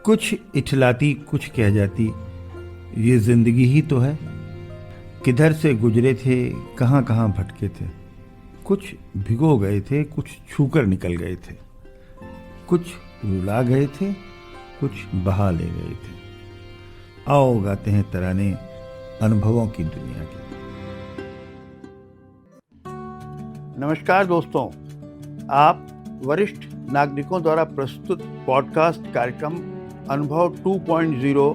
कुछ इठलाती कुछ कह जाती, ये जिंदगी ही तो है। किधर से गुजरे थे, कहाँ कहाँ भटके थे। कुछ भिगो गए थे, कुछ छूकर निकल गए थे। कुछ रुला गए थे, कुछ बहा ले गए थे। आओ गाते हैं तराने अनुभवों की दुनिया के। नमस्कार दोस्तों, आप वरिष्ठ नागरिकों द्वारा प्रस्तुत पॉडकास्ट कार्यक्रम अनुभव 2.0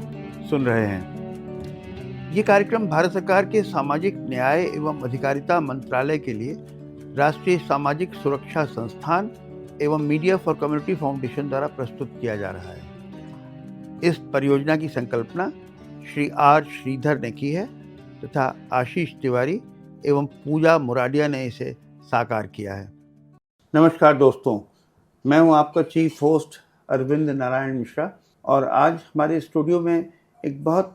सुन रहे हैं। ये कार्यक्रम भारत सरकार के सामाजिक न्याय एवं अधिकारिता मंत्रालय के लिए राष्ट्रीय सामाजिक सुरक्षा संस्थान एवं मीडिया फॉर कम्युनिटी फाउंडेशन द्वारा प्रस्तुत किया जा रहा है। इस परियोजना की संकल्पना श्री आर श्रीधर ने की है तथा आशीष तिवारी एवं पूजा मुराडिया ने इसे साकार किया है। नमस्कार दोस्तों, मैं हूं आपका चीफ होस्ट अरविंद नारायण मिश्रा और आज हमारे स्टूडियो में एक बहुत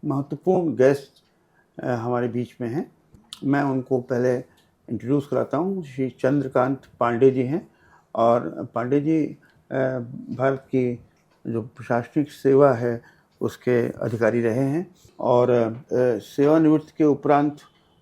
महत्वपूर्ण गेस्ट हमारे बीच में हैं। मैं उनको पहले इंट्रोड्यूस कराता हूं। श्री चंद्रकांत पांडे जी हैं और पांडे जी भारत की जो प्रशासनिक सेवा है उसके अधिकारी रहे हैं और सेवानिवृत्ति के उपरांत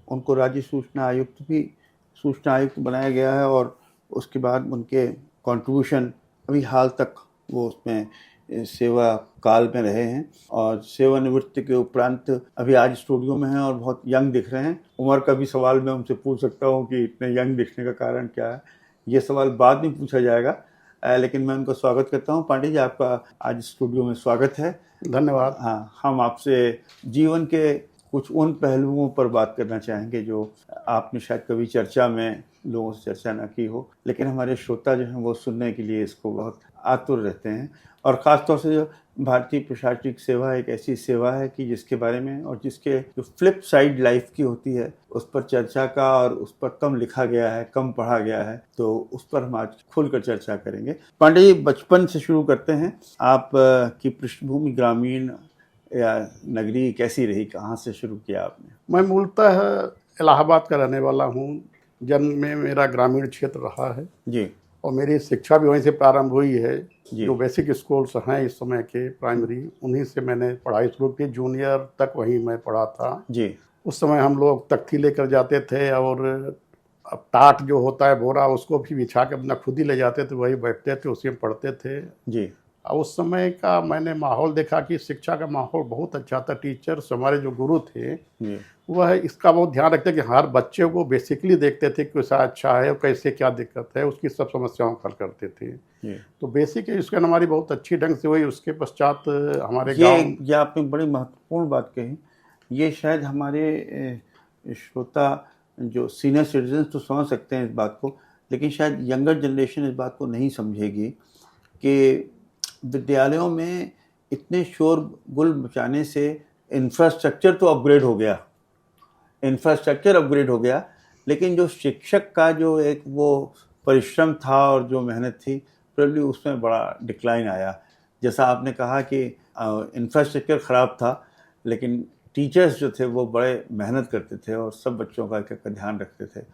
उनको राज्य सूचना आयुक्त बनाया गया है और उसके बाद उनके कंट्रीब्यूशन अभी हाल तक वो उसमें सेवा काल में रहे हैं और सेवानिवृत्ति के उपरांत अभी आज स्टूडियो में हैं और बहुत यंग दिख रहे हैं। उम्र का भी सवाल मैं उनसे पूछ सकता हूं कि इतने यंग दिखने का कारण क्या है, ये सवाल बाद में पूछा जाएगा, लेकिन मैं उनका स्वागत करता हूं। पांडे जी, आपका आज स्टूडियो में स्वागत है। धन्यवाद। हाँ, हम आपसे जीवन के कुछ उन पहलुओं पर बात करना चाहेंगे जो आपने शायद कभी चर्चा में लोगों से चर्चा ना की हो, लेकिन हमारे श्रोता जो हैं वो सुनने के लिए इसको बहुत आतुर रहते हैं। और ख़ास तौर से जो भारतीय प्रशासनिक सेवा एक ऐसी सेवा है कि जिसके बारे में और जिसके जो फ्लिप साइड लाइफ की होती है उस पर चर्चा का और उस पर कम लिखा गया है, कम पढ़ा गया है, तो उस पर हम आज खुलकर चर्चा करेंगे। पांडे जी, बचपन से शुरू करते हैं। आप की पृष्ठभूमि ग्रामीण या नगरी कैसी रही, कहाँ से शुरू किया आपने? मैं मूलतः इलाहाबाद का रहने वाला हूँ। जन्म में मेरा ग्रामीण क्षेत्र रहा है जी, और मेरी शिक्षा भी वहीं से प्रारंभ हुई है। जी। जो बेसिक स्कूल्स हैं इस समय के प्राइमरी, उन्हीं से मैंने पढ़ाई शुरू की। जूनियर तक वहीं मैं पढ़ा था जी। उस समय हम लोग तख्ती लेकर जाते थे और अब टाट जो होता है बोरा, उसको भी बिछा के अपना खुद ही ले जाते थे, वही बैठते थे, उसी में पढ़ते थे जी। उस समय का मैंने माहौल देखा कि शिक्षा का माहौल बहुत अच्छा था। टीचर्स, हमारे जो गुरु थे, वह इसका बहुत ध्यान रखते कि हर बच्चे को बेसिकली देखते थे कि कैसा अच्छा है और कैसे क्या दिक्कत है, उसकी सब समस्याओं को हल करते थे। तो बेसिक एजुकेशन हमारी बहुत अच्छी ढंग से हुई। उसके पश्चात हमारे गाँव, ये आपने बड़ी महत्वपूर्ण बात कही। ये शायद हमारे श्रोता जो सीनियर सिटीजन तो समझ सकते हैं इस बात को, लेकिन शायद यंगर जनरेशन इस बात को नहीं समझेगी कि विद्यालयों में इतने शोरगुल मचाने से इंफ्रास्ट्रक्चर अपग्रेड हो गया, लेकिन जो शिक्षक का जो एक वो परिश्रम था और जो मेहनत थी, प्रोबेबली उसमें बड़ा डिक्लाइन आया। जैसा आपने कहा कि इंफ्रास्ट्रक्चर ख़राब था, लेकिन टीचर्स जो थे वो बड़े मेहनत करते थे और सब बच्चों का एक ध्यान रखते थे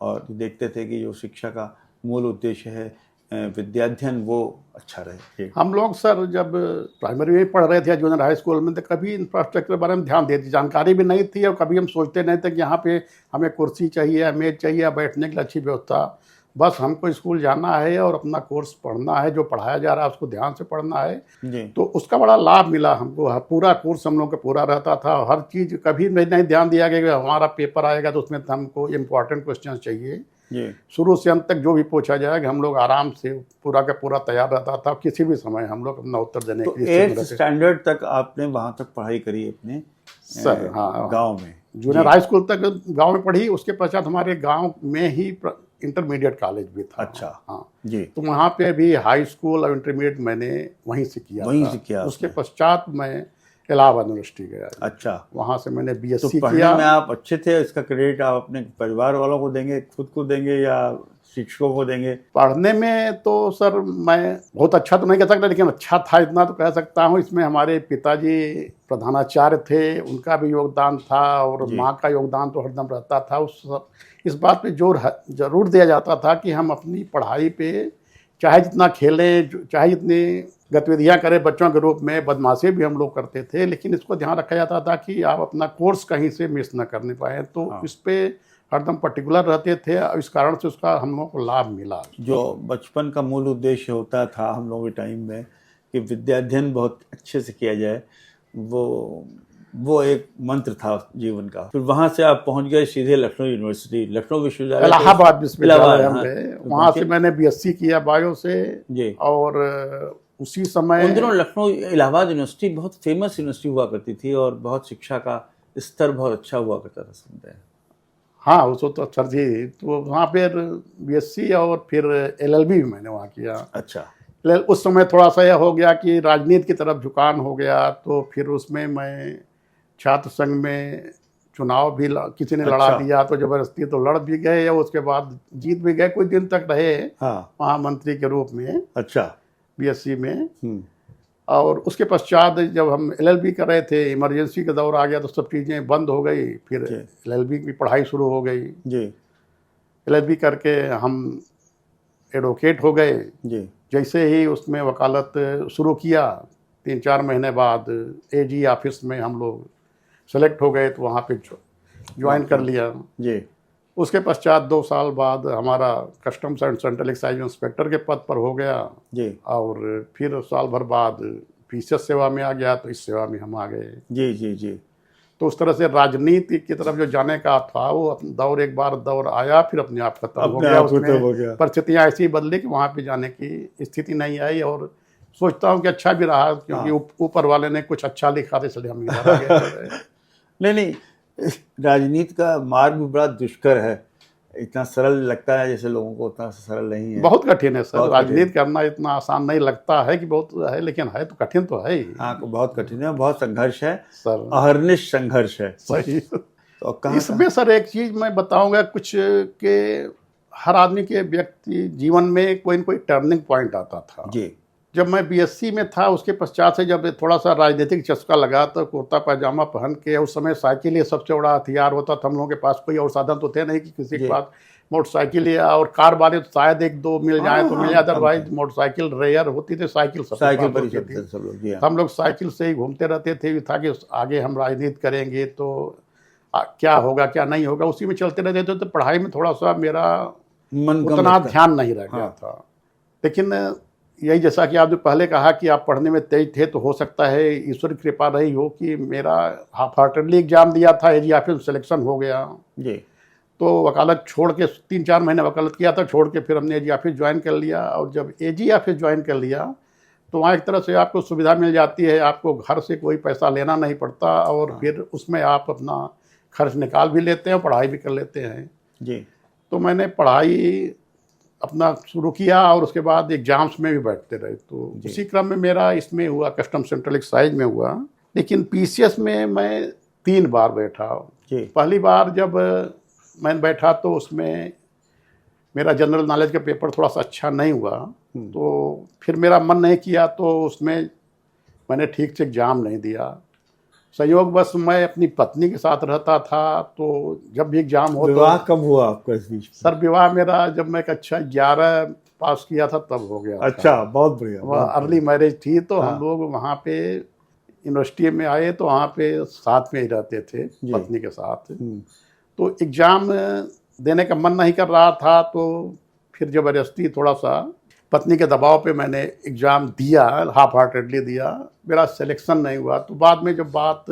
और देखते थे कि जो शिक्षा का मूल उद्देश्य है विद्याध्ययन वो अच्छा रहे। हम लोग सर जब प्राइमरी में पढ़ रहे थे, जूनियर हाई स्कूल में, तो कभी इंफ्रास्ट्रक्चर के बारे में ध्यान देती जानकारी भी नहीं थी और कभी हम सोचते नहीं थे कि यहाँ पे हमें कुर्सी चाहिए या मेज चाहिए या बैठने के लिए अच्छी व्यवस्था। बस हमको स्कूल जाना है और अपना कोर्स पढ़ना है, जो पढ़ाया जा रहा है उसको ध्यान से पढ़ना है जी। तो उसका बड़ा लाभ मिला हमको। पूरा कोर्स हम लोग का पूरा रहता था, हर चीज़ कभी नहीं ध्यान दिया गया कि हमारा पेपर आएगा तो उसमें हमको इम्पोर्टेंट क्वेश्चन चाहिए। शुरू से अंत तक जो भी पूछा जाएगा हम लोग आराम से पूरा का पूरा तैयार रहता था, किसी भी समय हम लोग अपना उत्तर देने के लिए। 8th स्टैंडर्ड तक आपने वहाँ तक पढ़ाई करी अपने सर? हाँ, गांव में। जूनियर हाई स्कूल तक गांव में पढ़ी। उसके पश्चात हमारे गांव में ही इंटरमीडिएट कॉलेज भी था। अच्छा। हाँ जी। तो वहाँ पे भी हाई स्कूल और इंटरमीडिएट मैंने वहीं से किया। उसके पश्चात मैं इलाहाबाद यूनिवर्सिटी गया। अच्छा। वहाँ से मैंने बीएससी तो किया। में आप अच्छे थे, इसका क्रेडिट आप अपने परिवार वालों को देंगे, खुद को देंगे या शिक्षकों को देंगे? पढ़ने में तो सर मैं बहुत अच्छा तो नहीं कह सकता, लेकिन अच्छा था इतना तो कह सकता हूँ। इसमें हमारे पिताजी प्रधानाचार्य थे, उनका भी योगदान था और माँ का योगदान तो हरदम रहता था। इस बात पे जोर जरूर दिया जाता था कि हम अपनी पढ़ाई पे चाहे जितना खेलें, चाहे जितनी गतिविधियां करें बच्चों के रूप में, बदमाशी भी हम लोग करते थे, लेकिन इसको ध्यान रखा जाता था कि आप अपना कोर्स कहीं से मिस न करने पाए। तो हाँ। इस पे हरदम पर्टिकुलर रहते थे और इस कारण से उसका हम लोगों को लाभ मिला। जो बचपन का मूल उद्देश्य होता था हम लोगों के टाइम में कि विद्या अध्ययन बहुत अच्छे से किया जाए, वो एक मंत्र था जीवन का। फिर वहां से आप पहुंच गए सीधे लखनऊ यूनिवर्सिटी, लखनऊ विश्वविद्यालय, इलाहाबाद विश्वविद्यालय हम हाँ। गए, वहाँ से मैंने बीएससी किया बायो से। जी। और उसी समय उन दिनों लखनऊ इलाहाबाद यूनिवर्सिटी बहुत फेमस यूनिवर्सिटी हुआ करती थी और बहुत शिक्षा का स्तर बहुत अच्छा हुआ करता था, सुनते हैं। हाँ, उसको तो सर जी, तो वहाँ पर बीएससी और फिर एलएलबी भी मैंने वहाँ किया। अच्छा। उस समय थोड़ा सा यह हो गया कि राजनीति की तरफ झुकान हो गया, तो फिर उसमें मैं छात्र संघ में चुनाव भी किसी ने लड़ा अच्छा। दिया, तो जबरदस्ती तो लड़ भी गए और उसके बाद जीत भी गए, कुछ दिन तक रहे हाँ। महामंत्री के रूप में। अच्छा। बीएससी में। और उसके पश्चात जब हम एलएलबी कर रहे थे, इमरजेंसी का दौर आ गया तो सब चीज़ें बंद हो गई, फिर एलएलबी की पढ़ाई शुरू हो गई जी। एलएलबी करके हम एडवोकेट हो गए जी। जैसे ही उसमें वकालत शुरू किया, 3-4 महीने बाद एजी ऑफिस में हम लोग सेलेक्ट हो गए, तो वहाँ पे ज्वाइन कर लिया जी। उसके पश्चात 2 साल बाद हमारा customs and central excise inspector के पद पर हो गया जी। और फिर साल भर बाद पीसीएस सेवा में आ गया, तो इस सेवा में हम आ गए। जी जी जी। तो उस तरह से राजनीति की तरफ जो जाने का था वो दौर एक बार दौर आया, फिर अपने आप खत्म हो गया। उसमें परिस्थितियाँ ऐसी बदली कि वहाँ पे जाने की स्थिति नहीं आई, और सोचता हूँ कि अच्छा भी रहा, क्योंकि ऊपर वाले ने कुछ अच्छा लिखा था, इसलिए हम इधर आ गए। नहीं, राजनीति का मार्ग भी बड़ा दुष्कर है, इतना सरल लगता है जैसे लोगों को, उतना सरल नहीं है। बहुत कठिन है सर, राजनीति करना इतना आसान नहीं लगता है कि बहुत है, लेकिन है तो कठिन तो है ही। हाँ, बहुत कठिन है, बहुत संघर्ष है सर, अहर्निश संघर्ष है। सही। तो इसमें सर एक चीज मैं बताऊंगा कुछ के हर आदमी के व्यक्ति जीवन में कोई न कोई टर्निंग पॉइंट आता था जी। जब मैं बीएससी में था, उसके पश्चात से जब थोड़ा सा राजनीतिक चस्का लगा, तो कुर्ता पैजामा पहन के, उस समय साइकिल ये सबसे बड़ा हथियार होता था हम लोगों के पास, कोई और साधन तो थे नहीं कि किसी के पास मोटरसाइकिल या और कार वाले तो शायद 1-2 मिल जाए तो मिल जाए, अदरवाइज मोटरसाइकिल रेयर होती थी, साइकिल थी। हम लोग साइकिल से ही घूमते रहते थे, था कि आगे हम राजनीति करेंगे तो क्या होगा क्या नहीं होगा, उसी में चलते रहते थे। तो पढ़ाई में थोड़ा सा मेरा उतना ध्यान नहीं रह गया था। लेकिन यही जैसा कि आपने पहले कहा कि आप पढ़ने में तेज थे, तो हो सकता है ईश्वर की कृपा रही हो कि मेरा हाफ हार्टेडली एग्जाम दिया था, एजी ऑफिस सिलेक्शन हो गया जी। तो वकालत छोड़ के 3-4 महीने वकालत किया था, छोड़ के फिर हमने एजी ऑफिस ज्वाइन कर लिया। और जब एजी ऑफिस ज्वाइन कर लिया तो वहाँ एक तरह से आपको सुविधा मिल जाती है, आपको घर से कोई पैसा लेना नहीं पड़ता, और फिर उसमें आप अपना खर्च निकाल भी लेते हैं, पढ़ाई भी कर लेते हैं जी। तो मैंने पढ़ाई अपना शुरू किया और उसके बाद एग्जाम्स में भी बैठते रहे। तो उसी क्रम में मेरा इसमें हुआ, कस्टम सेंट्रल एक्साइज में हुआ, लेकिन पीसीएस में मैं 3 बार बैठा जी। पहली बार जब मैं बैठा तो उसमें मेरा जनरल नॉलेज का पेपर थोड़ा सा अच्छा नहीं हुआ, तो फिर मेरा मन नहीं किया, तो उसमें मैंने ठीक से एग्जाम नहीं दिया। संयोग बस मैं अपनी पत्नी के साथ रहता था, तो जब भी एग्जाम हो। विवाह कब हुआ आपका इस बीच? सर विवाह मेरा जब मैं कक्षा 11 पास किया था तब हो गया। अच्छा, बहुत बढ़िया। वह अर्ली मैरिज थी, तो हम लोग वहाँ पे यूनिवर्सिटी में आए, तो वहाँ पे साथ में ही रहते थे पत्नी के साथ। तो एग्जाम देने का मन नहीं कर रहा था, तो फिर जबरदस्ती थोड़ा सा पत्नी के दबाव पे मैंने एग्ज़ाम दिया, हाफ हार्टेडली दिया। मेरा सिलेक्शन नहीं हुआ, तो बाद में जब बात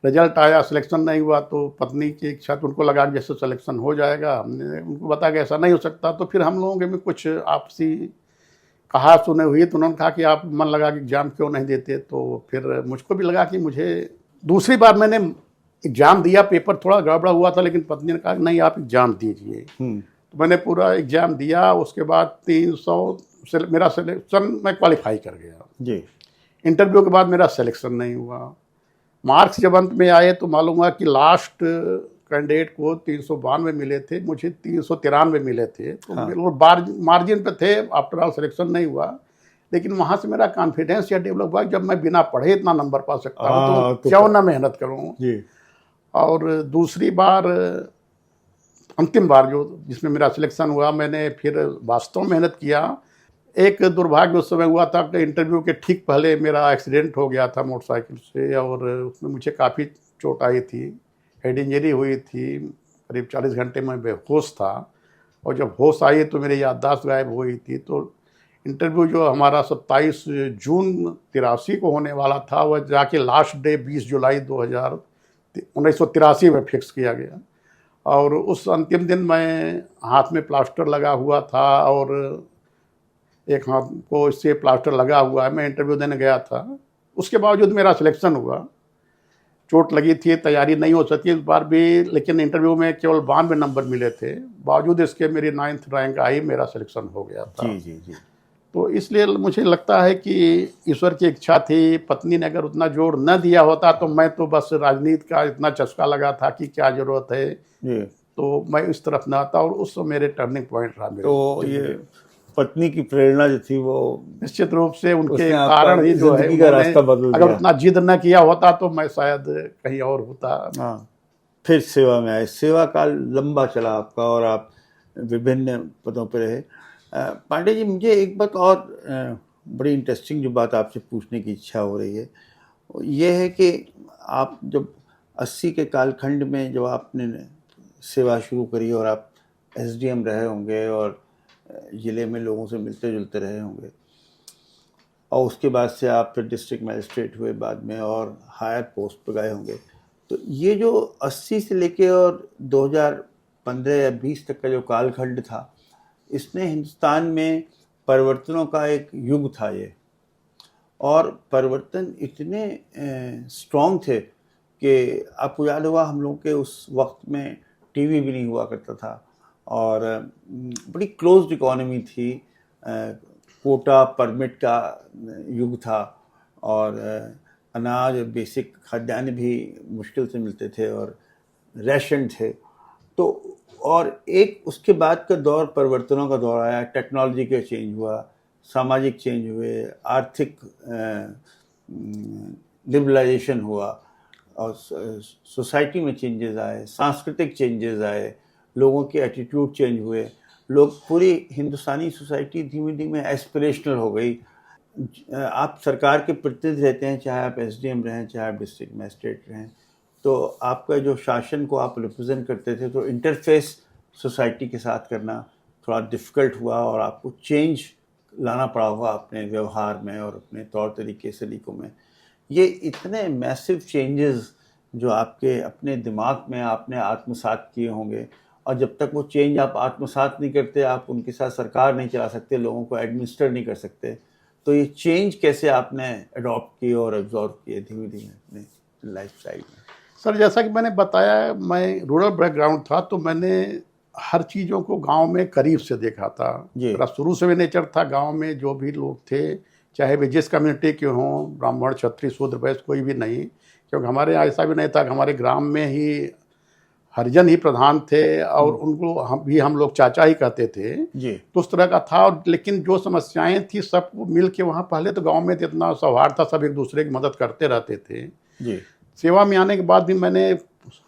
रिजल्ट आया, सिलेक्शन नहीं हुआ, तो पत्नी की इच्छा, तो उनको लगा कि जैसे सिलेक्शन हो जाएगा। हमने उनको बताया कि ऐसा नहीं हो सकता। तो फिर हम लोगों के में कुछ आपसी कहा सुने हुई, तो उन्होंने कहा कि आप मन लगा कि एग्ज़ाम क्यों नहीं देते। तो फिर मुझको भी लगा कि मुझे, दूसरी बार मैंने एग्ज़ाम दिया, पेपर थोड़ा गड़बड़ा हुआ था, लेकिन पत्नी ने कहा नहीं आप एग्ज़ाम दीजिए। तो मैंने पूरा एग्ज़ाम दिया। उसके बाद 300 से मेरा सिलेक्शन, मैं क्वालिफाई कर गया जी। इंटरव्यू के बाद मेरा सिलेक्शन नहीं हुआ। मार्क्स जब अंत में आए तो मालूम हुआ कि लास्ट कैंडिडेट को 392 मिले थे, मुझे 393 मिले थे। तो मार्जिन पे थे, आफ्टर ऑल सिलेक्शन नहीं हुआ। लेकिन वहाँ से मेरा कॉन्फिडेंस यह डेवलप हुआ, जब मैं बिना पढ़े इतना नंबर पा सकता हूँ तो क्यों ना मेहनत करूँ जी। और दूसरी बार, अंतिम बार जो जिसमें मेरा सिलेक्शन हुआ, मैंने फिर वास्तव में मेहनत किया। एक दुर्भाग्य उस समय हुआ था कि इंटरव्यू के ठीक पहले मेरा एक्सीडेंट हो गया था मोटरसाइकिल से, और उसमें मुझे काफ़ी चोट आई थी, हेड इंजरी हुई थी, करीब 40 घंटे में बेहोश था, और जब होश आई तो मेरी याददाश्त गायब हुई थी। तो इंटरव्यू जो हमारा 27 जून 83 को होने वाला था, वह जाके लास्ट डे 20 जुलाई 1983 में फिक्स किया गया। और उस अंतिम दिन मैं हाथ में प्लास्टर लगा हुआ था, और एक हाथ को इससे प्लास्टर लगा हुआ है, मैं इंटरव्यू देने गया था। उसके बावजूद मेरा सिलेक्शन हुआ। चोट लगी थी, तैयारी नहीं हो सकी इस बार भी, लेकिन इंटरव्यू में केवल 92 नंबर मिले थे। बावजूद इसके मेरी 9th रैंक आई, मेरा सिलेक्शन हो गया था। जी जी जी। तो इसलिए मुझे लगता है कि ईश्वर की इच्छा थी। पत्नी ने अगर उतना जोर न दिया होता तो मैं तो बस राजनीति का इतना चस्का लगा था कि क्या जरूरत है, तो मैं इस तरफ न आता, और उस मेरे टर्निंग पॉइंट रहा। तो ये पत्नी की प्रेरणा जो थी वो निश्चित रूप से उनके उसने कारण ही जो है, जिंदगी का रास्ता बदल अगर दिया। उतना जिद न किया होता तो मैं शायद कहीं और होता। हाँ, फिर सेवा में आए। सेवा काल लंबा चला आपका और आप विभिन्न पदों पर रहे। पांडे जी, मुझे एक बात और बड़ी इंटरेस्टिंग जो बात आपसे पूछने की इच्छा हो रही है, ये है कि आप जब 80 के कालखंड में जब आपने सेवा शुरू करी और आप एसडीएम रहे होंगे और ज़िले में लोगों से मिलते जुलते रहे होंगे, और उसके बाद से आप फिर डिस्ट्रिक्ट मजिस्ट्रेट हुए बाद में और हायर पोस्ट पर गए होंगे, तो ये जो 80 से लेके और 2015 या 20 तक का जो कालखंड था, इसने हिंदुस्तान में परिवर्तनों का एक युग था ये। और परिवर्तन इतने स्ट्रॉन्ग थे कि आपको याद होगा हम लोग के उस वक्त में टीवी भी नहीं हुआ करता था, और बड़ी क्लोज्ड इकोनॉमी थी, कोटा परमिट का युग था, और अनाज बेसिक खाद्यान्न भी मुश्किल से मिलते थे और राशन थे। तो और एक उसके बाद का दौर परिवर्तनों का दौर आया, टेक्नोलॉजी का चेंज हुआ, सामाजिक चेंज हुए, आर्थिक लिबरलाइजेशन हुआ, और सोसाइटी में चेंजेस आए, सांस्कृतिक चेंजेस आए, लोगों के एटीट्यूड चेंज हुए, लोग पूरी हिंदुस्तानी सोसाइटी धीमे धीमे एस्पिरेशनल हो गई। आप सरकार के प्रतिनिधि रहते हैं, चाहे आप एसडीएम रहें, चाहे आप डिस्ट्रिक्ट मजिस्ट्रेट रहें, तो आपका जो शासन को आप रिप्रेजेंट करते थे, तो इंटरफेस सोसाइटी के साथ करना थोड़ा डिफ़िकल्ट हुआ, और आपको चेंज लाना पड़ा होगा अपने व्यवहार में और अपने तौर तरीके सलीकों में। ये इतने मैसिव चेंजेस जो आपके अपने दिमाग में आपने आत्मसात किए होंगे, और जब तक वो चेंज आप आत्मसात नहीं करते, आप उनके साथ सरकार नहीं चला सकते, लोगों को एडमिनिस्टर नहीं कर सकते, तो ये चेंज कैसे आपने अडॉप्ट किए और एब्जॉर्व किए धीमे धीमे अपने लाइफस्टाइल में? सर, जैसा कि मैंने बताया, मैं रूरल बैकग्राउंड था, तो मैंने हर चीज़ों को गांव में करीब से देखा था। मेरा शुरू से भी नेचर था, गांव में जो भी लोग थे, चाहे वे जिस कम्युनिटी के हों, ब्राह्मण, क्षत्रिय, शूद्र, वैश्य, कोई भी नहीं, क्योंकि हमारे यहाँ ऐसा भी नहीं था कि हमारे ग्राम में ही हरिजन ही प्रधान थे, और उनको हम लोग चाचा ही कहते थे जी। तो उस तरह का था। लेकिन जो समस्याएं थी, सबको मिल के वहाँ, पहले तो गाँव में इतना सौहार्द था, सब एक दूसरे की मदद करते रहते थे जी। सेवा में आने के बाद भी मैंने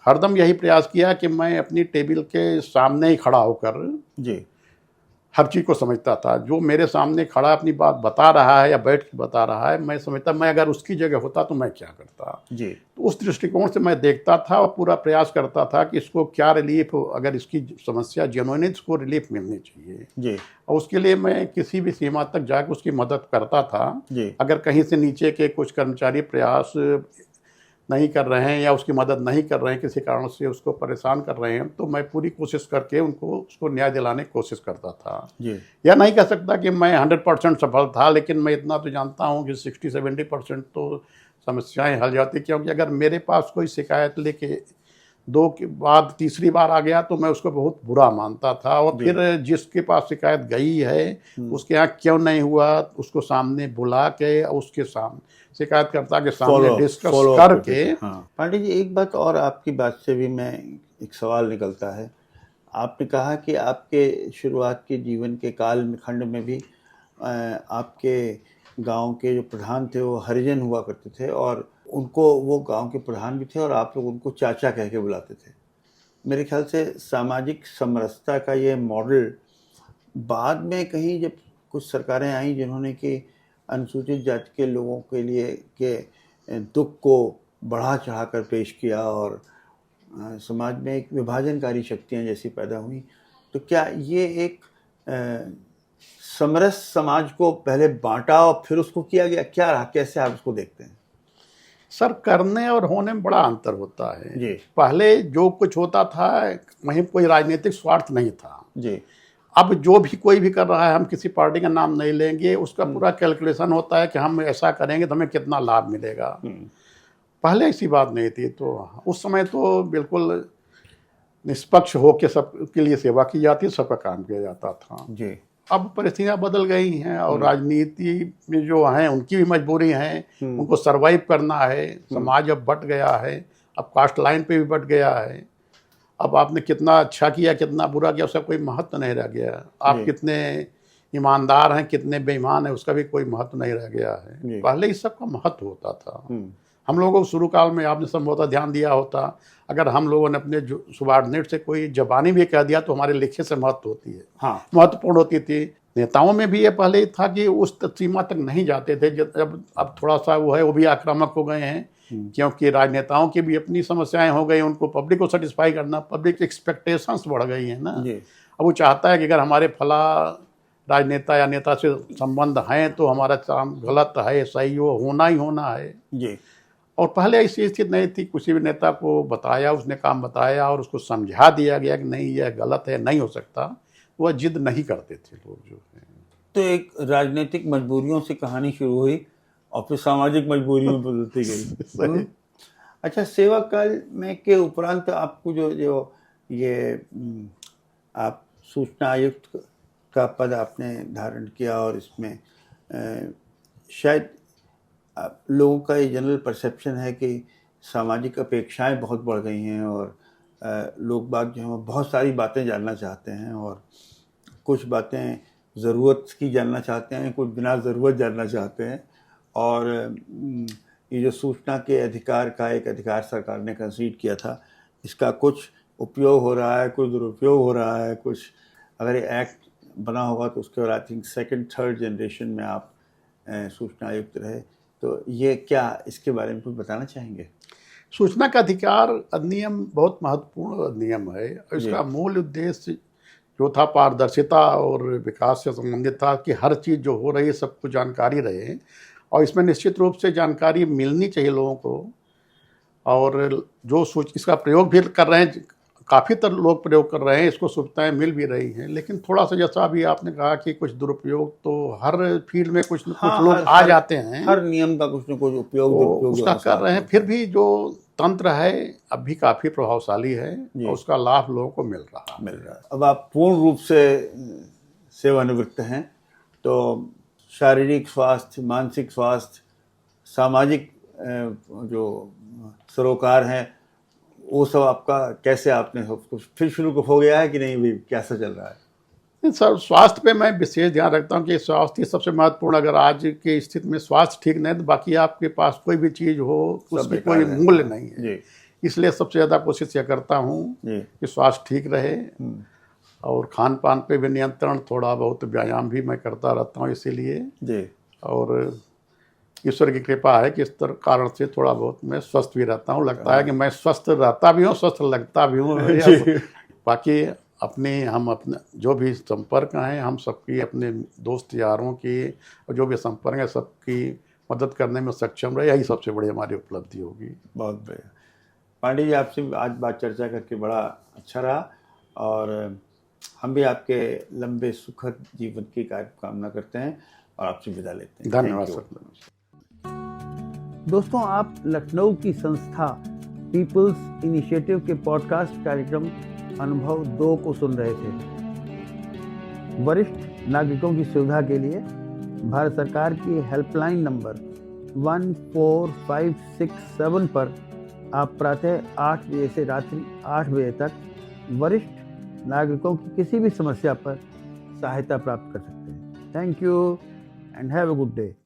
हरदम यही प्रयास किया कि मैं अपनी टेबल के सामने ही खड़ा होकर जी हर चीज़ को समझता था। जो मेरे सामने खड़ा अपनी बात बता रहा है या बैठ के बता रहा है, मैं समझता मैं अगर उसकी जगह होता तो मैं क्या करता जी। तो उस दृष्टिकोण से मैं देखता था और पूरा प्रयास करता था कि इसको क्या रिलीफ, अगर इसकी समस्या जेन्युइन है, इसको रिलीफ मिलनी चाहिए जी। और उसके लिए मैं किसी भी सीमा तक जाकर उसकी मदद करता था जी। अगर कहीं से नीचे के कुछ कर्मचारी प्रयास नहीं कर रहे हैं या उसकी मदद नहीं कर रहे हैं, किसी कारण से उसको परेशान कर रहे हैं, तो मैं पूरी कोशिश करके उसको न्याय दिलाने की कोशिश करता था जी। यह नहीं कह सकता कि मैं 100% सफल था, लेकिन मैं इतना तो जानता हूं कि 60-70% तो समस्याएं हल जाती, क्योंकि अगर मेरे पास कोई शिकायत लेके 2 के बाद तीसरी बार आ गया तो मैं उसको बहुत बुरा मानता था, और फिर जिसके पास शिकायत गई है उसके यहाँ क्यों नहीं हुआ, उसको सामने बुला के उसके सामने शिकायतकर्ता के सामने डिस्कस करके। हाँ। पांडे जी, एक बात और आपकी बात से भी मैं एक सवाल निकलता है। आपने कहा कि आपके शुरुआत के जीवन के काल में खंड में भी आपके गांव के जो प्रधान थे वो हरिजन हुआ करते थे, और उनको वो गांव के प्रधान भी थे और आप लोग उनको चाचा कह के बुलाते थे। मेरे ख्याल से सामाजिक समरसता का ये मॉडल बाद में कहीं जब कुछ सरकारें आई जिन्होंने कि अनुसूचित जाति के लोगों के लिए के दुख को बढ़ा चढ़ा कर पेश किया और समाज में एक विभाजनकारी शक्तियाँ जैसी पैदा हुई। तो क्या ये एक समरस समाज को पहले बांटा और फिर उसको किया गया, क्या रहा, कैसे आप उसको देखते हैं? सर, करने और होने में बड़ा अंतर होता है जी। पहले जो कुछ होता था वहीं कोई राजनीतिक स्वार्थ नहीं था जी। अब जो भी कोई भी कर रहा है, हम किसी पार्टी का नाम नहीं लेंगे, उसका पूरा कैलकुलेशन होता है कि हम ऐसा करेंगे तो हमें कितना लाभ मिलेगा। पहले ऐसी बात नहीं थी। तो उस समय तो बिल्कुल निष्पक्ष होकर सबके लिए सेवा की जाती, सबका काम किया जाता था। जी। अब परिस्थितियां बदल गई हैं और राजनीति में जो हैं उनकी भी मजबूरी है, उनको सरवाइव करना है। समाज अब बट गया है, अब कास्ट लाइन पे भी बट गया है। अब आपने कितना अच्छा किया कितना बुरा किया उसका कोई महत्व नहीं रह गया। आप कितने ईमानदार हैं कितने बेईमान हैं उसका भी कोई महत्व नहीं रह गया है। पहले इस सब का महत्व होता था। हम लोगों को शुरू काल में आपने संभवतः ध्यान दिया होता, अगर हम लोगों ने अपने सुबार्डिनेट से कोई जबानी भी कह दिया तो हमारे लिखे से महत्व होती है। हाँ, महत्वपूर्ण होती थी। नेताओं में भी ये पहले था कि उस सीमा तक नहीं जाते थे। जब अब थोड़ा सा वो भी आक्रामक हो गए हैं, क्योंकि राजनेताओं की भी अपनी समस्याएं हो गई। उनको पब्लिक को सेटिस्फाई करना, पब्लिक एक्सपेक्टेशंस बढ़ गई हैं ना। अब वो चाहता है कि अगर हमारे फला राजनेता या नेता से संबंध हैं तो हमारा काम गलत है, सही होना ही होना है। जी। और पहले ऐसी स्थिति नहीं थी। किसी भी नेता को बताया, उसने काम बताया और उसको समझा दिया गया कि नहीं यह गलत है, नहीं हो सकता, वह जिद नहीं करते थे लोग जो है। तो एक राजनीतिक मजबूरियों से कहानी शुरू हुई और फिर सामाजिक मजबूरी में बदलती गई। अच्छा, सेवा काल में के उपरांत आपको जो ये आप सूचना आयुक्त का पद आपने धारण किया और इसमें शायद लोगों का ये जनरल परसेप्शन है कि सामाजिक अपेक्षाएं बहुत बढ़ गई हैं और लोग बाग जो हैं बहुत सारी बातें जानना चाहते हैं और कुछ बातें ज़रूरत की जानना चाहते हैं, कुछ बिना ज़रूरत जानना चाहते हैं। और ये जो सूचना के अधिकार का एक अधिकार सरकार ने कंसीड किया था, इसका कुछ उपयोग हो रहा है, कुछ दुरुपयोग हो रहा है। कुछ अगर ये एक्ट बना होगा तो उसके बाद I think second third generation में आप सूचना आयुक्त रहे, तो ये क्या इसके बारे में कुछ बताना चाहेंगे? सूचना का अधिकार अधिनियम बहुत महत्वपूर्ण अधिनियम है। इसका मूल उद्देश्य जो था पारदर्शिता और विकास से संबंधित था कि हर चीज़ जो हो रही है सबको जानकारी रहे और इसमें निश्चित रूप से जानकारी मिलनी चाहिए लोगों को। और जो इसका प्रयोग भी कर रहे हैं, काफ़ी तरह लोग प्रयोग कर रहे हैं, इसको सूचनाएं मिल भी रही हैं। लेकिन थोड़ा सा जैसा अभी आपने कहा कि कुछ दुरुपयोग तो हर फील्ड में कुछ न कुछ लोग आ जाते हैं, हर नियम का कुछ न कुछ उपयोग तो उसका कर रहे हैं। फिर भी जो तंत्र है अब भी काफ़ी प्रभावशाली है और उसका लाभ लोगों को मिल रहा है। अब आप पूर्ण रूप से सेवानिवृत्त हैं, तो शारीरिक स्वास्थ्य, मानसिक स्वास्थ्य, सामाजिक जो सरोकार हैं, वो सब आपका कैसे, आपने सब कुछ फिर शुरू हो गया है कि नहीं, भी कैसा चल रहा है? सर, स्वास्थ्य पे मैं विशेष ध्यान रखता हूँ कि स्वास्थ्य सबसे महत्वपूर्ण। अगर आज की स्थिति में स्वास्थ्य ठीक नहीं तो बाकी आपके पास कोई भी चीज़ हो उसमें कोई मूल्य नहीं है। इसलिए सबसे ज़्यादा कोशिश यह करता हूँ कि स्वास्थ्य ठीक रहे और खान पान पे भी नियंत्रण, थोड़ा बहुत व्यायाम भी मैं करता रहता हूँ इसीलिए। और ईश्वर की कृपा है कि इस तरह कारण से थोड़ा बहुत मैं स्वस्थ भी रहता हूँ। लगता है कि मैं स्वस्थ रहता भी हूँ, स्वस्थ लगता भी हूँ। बाकी हम अपने जो भी संपर्क हैं, हम सबकी, अपने दोस्त यारों की और जो भी संपर्क है सबकी मदद करने में सक्षम रहे, यही सबसे बड़ी हमारी उपलब्धि होगी। बहुत बढ़िया पांडे जी, आपसे आज बात चर्चा करके बड़ा अच्छा रहा और हम भी आपके लंबे सुखद जीवन की कामना करते हैं और आपसे विदा लेते हैं। धन्यवाद सर। दोस्तों, आप लखनऊ की संस्था पीपल्स इनिशिएटिव के पॉडकास्ट कार्यक्रम अनुभव 2 को सुन रहे थे। वरिष्ठ नागरिकों की सुविधा के लिए भारत सरकार की हेल्पलाइन नंबर 14567 पर आप प्रातः 8 बजे से रात्रि 8 बजे तक वरिष्ठ नागरिकों की किसी भी समस्या पर सहायता प्राप्त कर सकते हैं। Thank you and have a good day.